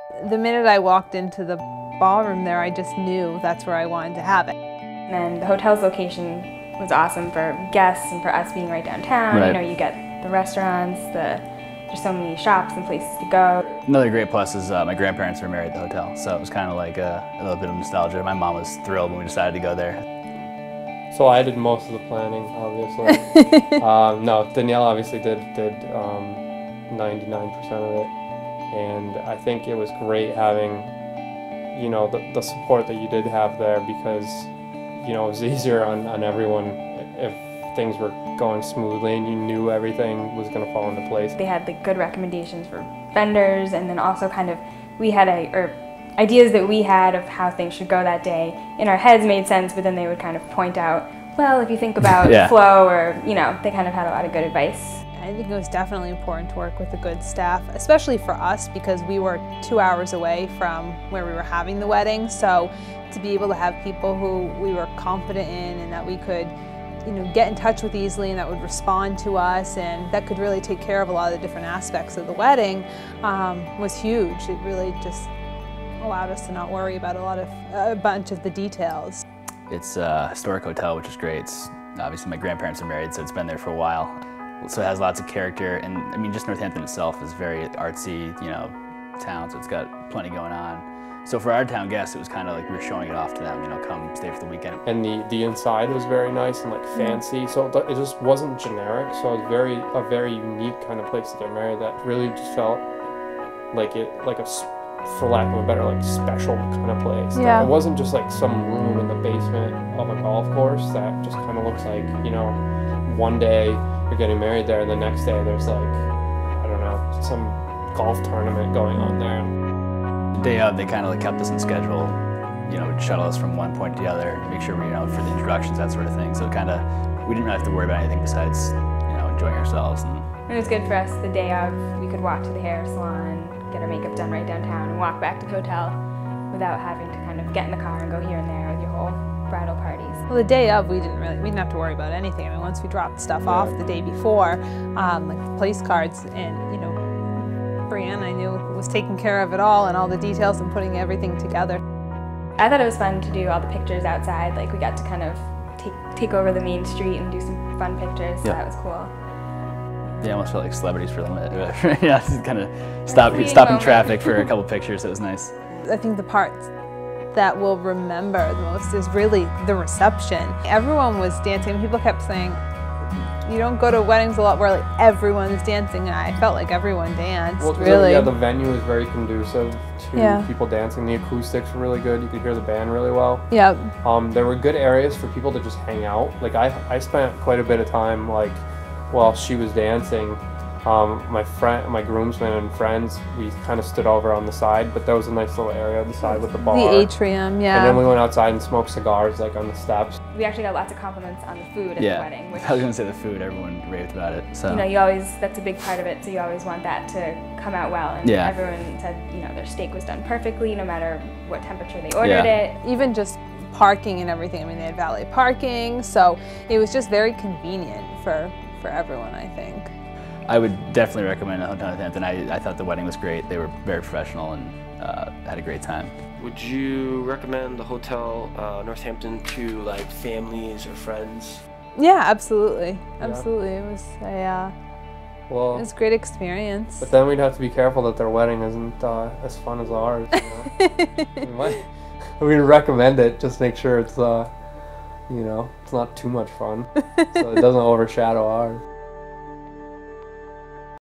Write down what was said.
The minute I walked into the ballroom there, I just knew that's where I wanted to have it. And the hotel's location was awesome for guests and for us being right downtown. Right. You know, you get the restaurants, there's so many shops and places to go. Another great plus is my grandparents were married at the hotel, so it was kind of like a little bit of nostalgia. My mom was thrilled when we decided to go there. So I did most of the planning, obviously. No, Danielle obviously did 99% of it. And I think it was great having, you know, the support that you did have there, because, you know, it was easier on everyone if things were going smoothly and you knew everything was going to fall into place. They had like good recommendations for vendors, and then also kind of we had ideas that we had of how things should go that day in our heads made sense, but then they would kind of point out, well, if you think about flow, or, you know, they kind of had a lot of good advice. I think it was definitely important to work with a good staff, especially for us because we were 2 hours away from where we were having the wedding. So to be able to have people who we were confident in and that we could, you know, get in touch with easily and that would respond to us and that could really take care of a lot of the different aspects of the wedding was huge. It really just allowed us to not worry about a bunch of the details. It's a historic hotel, which is great. Obviously my grandparents are married, so it's been there for a while. So it has lots of character, and I mean, just Northampton itself is very artsy, you know, town, so it's got plenty going on. So for our town guests, it was kind of like we were showing it off to them, you know, come stay for the weekend. And the inside was very nice and like fancy, so it just wasn't generic, so it was a very unique kind of place to get married that really just felt like for lack of a better, like special kind of place. Yeah. It wasn't just like some room in the basement of a golf course that just kind of looks like, you know, one day you're getting married there and the next day there's like, I don't know, some golf tournament going on there. The day of, they kind of like kept us in schedule, you know, would shuttle us from one point to the other, make sure we, you know, for the introductions, that sort of thing. So kind of, we didn't really have to worry about anything besides, you know, enjoying ourselves. And it was good for us the day of. We could walk to the hair salon, get our makeup done right downtown, and walk back to the hotel without having to kind of get in the car and go here and there with your whole bridal parties. Well, the day of, we didn't have to worry about anything. I mean, once we dropped stuff off the day before, like the place cards, and, you know, Brianne, I knew, was taking care of it all and all the details and putting everything together. I thought it was fun to do all the pictures outside. Like, we got to kind of take over the main street and do some fun pictures, so that was cool. They almost felt like celebrities for the minute. Yeah, just kind of stopping traffic for a couple pictures. It was nice. I think the part that we'll remember the most is really the reception. Everyone was dancing. People kept saying, you don't go to weddings a lot where like everyone's dancing, and I felt like everyone danced. Well, really. Yeah, the venue was very conducive to people dancing. The acoustics were really good. You could hear the band really well. Yeah. There were good areas for people to just hang out. Like I spent quite a bit of time like while she was dancing. My groomsmen and friends, we kind of stood over on the side, but there was a nice little area on the side with the bar. The atrium, yeah. And then we went outside and smoked cigars like on the steps. We actually got lots of compliments on the food at the wedding. Which, I was going to say the food, everyone raved about it. So. You know, that's a big part of it, so you always want that to come out well. And everyone said, you know, their steak was done perfectly, no matter what temperature they ordered it. Even just parking and everything, I mean, they had valet parking, so it was just very convenient for everyone, I think. I would definitely recommend Hotel Northampton. I thought the wedding was great. They were very professional and had a great time. Would you recommend the Hotel Northampton to like families or friends? Yeah, absolutely. Absolutely. It was it was a great experience. But then we'd have to be careful that their wedding isn't as fun as ours. You know? We'd recommend it, just make sure it's you know, it's not too much fun, so it doesn't overshadow ours.